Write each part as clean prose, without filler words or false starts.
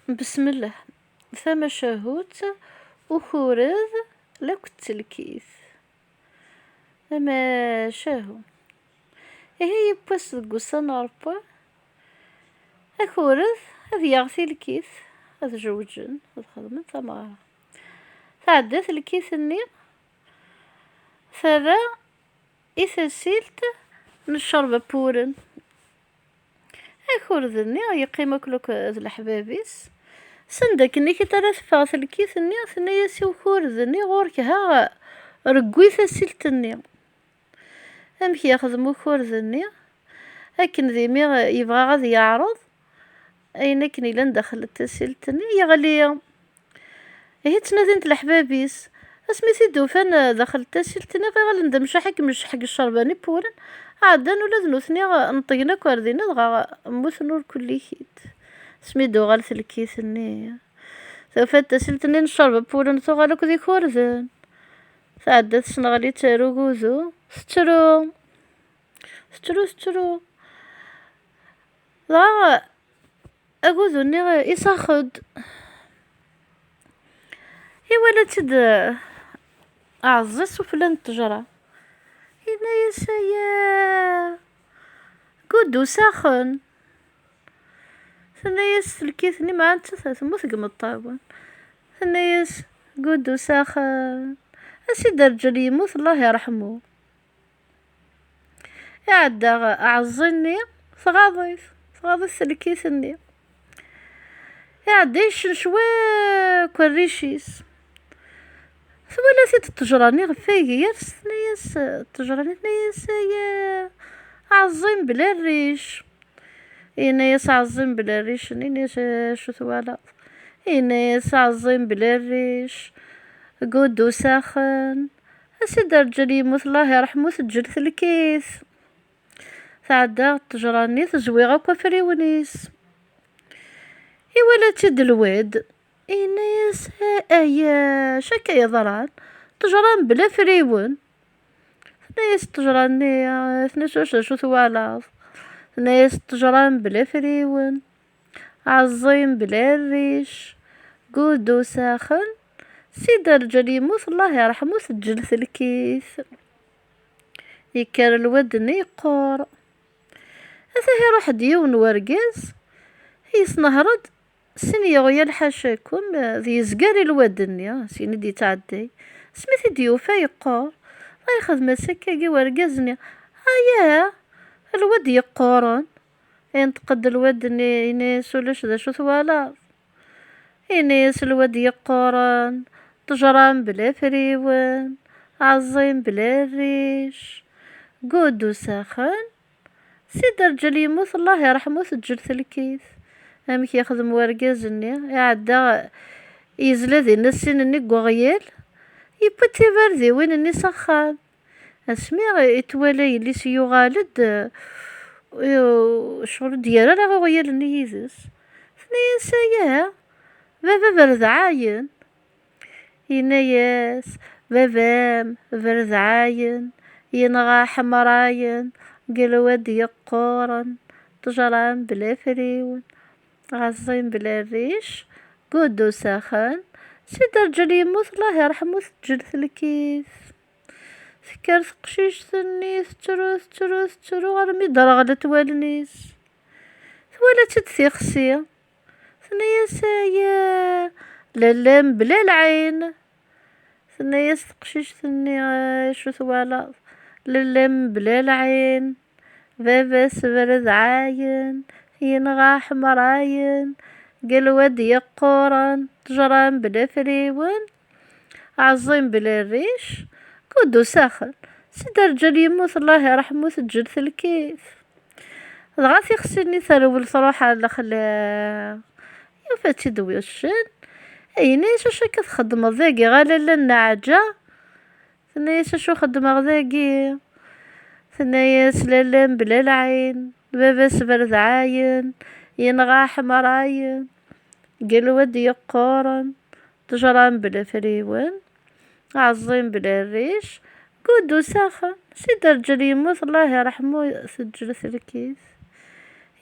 بسم الله. ثما شهوت وخورذ لك التلكيث. أما شاهو هي بس قصة ربا أخورذ هذا يغسل الكيس، هذا جوجن هذا خدمة ثمارة تعدث الكيس النير ثذا إثسيلت نشرب بورن أخورذ النير يقيم كلك الحبابيس سندك انك ترى تفاصل الكيس النير ثنا يسيو خورذ النير غورك ها رقوي ثسيلت النير أمك ياخذ خورذ النير لكن ذي مي يبغى غادي يعرض أين كني لين دخل التسيلتني يغلي هي تنادينت الحبابيس اسمي سيدو فين دخل التسيلتني غير ندم مش حق الشرباني بورن عادن ولا ذنوثني نطينا كواردينا دغا موث نور كل خيت اسمي دو غالت الكيسني سوف التسيلتني نشرب بورن ثغالك ذي كورزن سعدت شنغلي تارو غوزو سترو لا أقول إني يساخد هي ولا تد أعز سفلان التجرة هنا يسايا قدو ساخن ثنا يس الكيثني مع انت مثقم الطابون ثنا يس قدو ساخن أسيد رجل يموت الله يرحمه يعد أعزني صغاضيف الكيثني يعديش شوي كوريشيس ولا سيت التجراني غفاية يرس نيس التجراني نيس يا عظيم بلا الريش نيس عظيم بلا الريش نيس شو ثوالا نيس عظيم بلا الريش قدو ساخن أسيد رجل يموت الله يرحمو سجل الكيس تعدى التجراني تزويغا كوفريونيس ولا تد الواد ناس ايا شكا يضران تجران بلا فريون ناس تجراني ناس شو ثوالاف ناس تجران بلا فريون عظيم بلا الريش قودو ساخن سيد رجل يموت الله يرحمو سجل الكيس يكار الواد نيقور هذا هي روح ديون ورقاز هي سنهرد سيني غيا الحاشاكم ذي زقاري الودنيا سيني دي تعدي سميتي ديوفا يقور لا ياخذ مسكا كي ورقزني هيا الود يقورن ينتقد الود يناس ولا شذا شو ثوالا يناس الود يقورن تجران بلا فريون عظيم بلا الريش قودو ساخن سيد رجل يموت الله يرحمو سجل الكيس أمك ياخذ موارقازني يعدى يزلا ذي نسين اني قوغيال يبتي بردي وين اني سخان اسمي يتوالي اللي سيو غالد شغل ديالا راه غويال اني يزس ثنيا سايا بابا برد عاين يناياس بابام برد عاين ينغا حمراين قلواد يقورن تجران بلا فريون عظيم بلا الريش قدو ساخن سيد رجل يموت الله يرحمو سجل الكيس فكر قشيش ثني ثترو غرمي درغلة والنيس ولا تتثيخسي ثنيا سايا للام بلا العين ثنيا قشيش ثني شو ثوالا للام بلا العين باباس برد عاين ينغا حمراين قلواد يقورن تجران بلا فريون عظيم بلا الريش قدو ساخن سيد رجل يموت الله يرحمو سجل الكيس غاثي خسني ثرول صراحة على خلا يوفاتي دوي الشن اينيش شو كتخدم ذاقي غالا للنعجة ثنايا شو خدم ذاقي ثنايا سلالم بلا العين باباس برد عاين ينغا حمراين قلواد يقورن تجران بلا فريون عظيم بلا الريش قدو ساخن سيد رجل يموت الله يرحمو سجل الكيس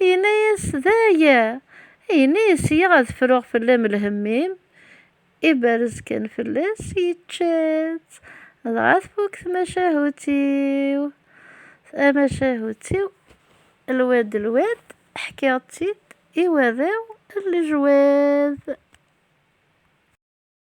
ينايس ذايا نيس هي غاد فروغ فلام الهميم إبرز كان فلاس يتشات غاد فوق مشاهوتيو الواد حكاوتي إيواذاو الجواز.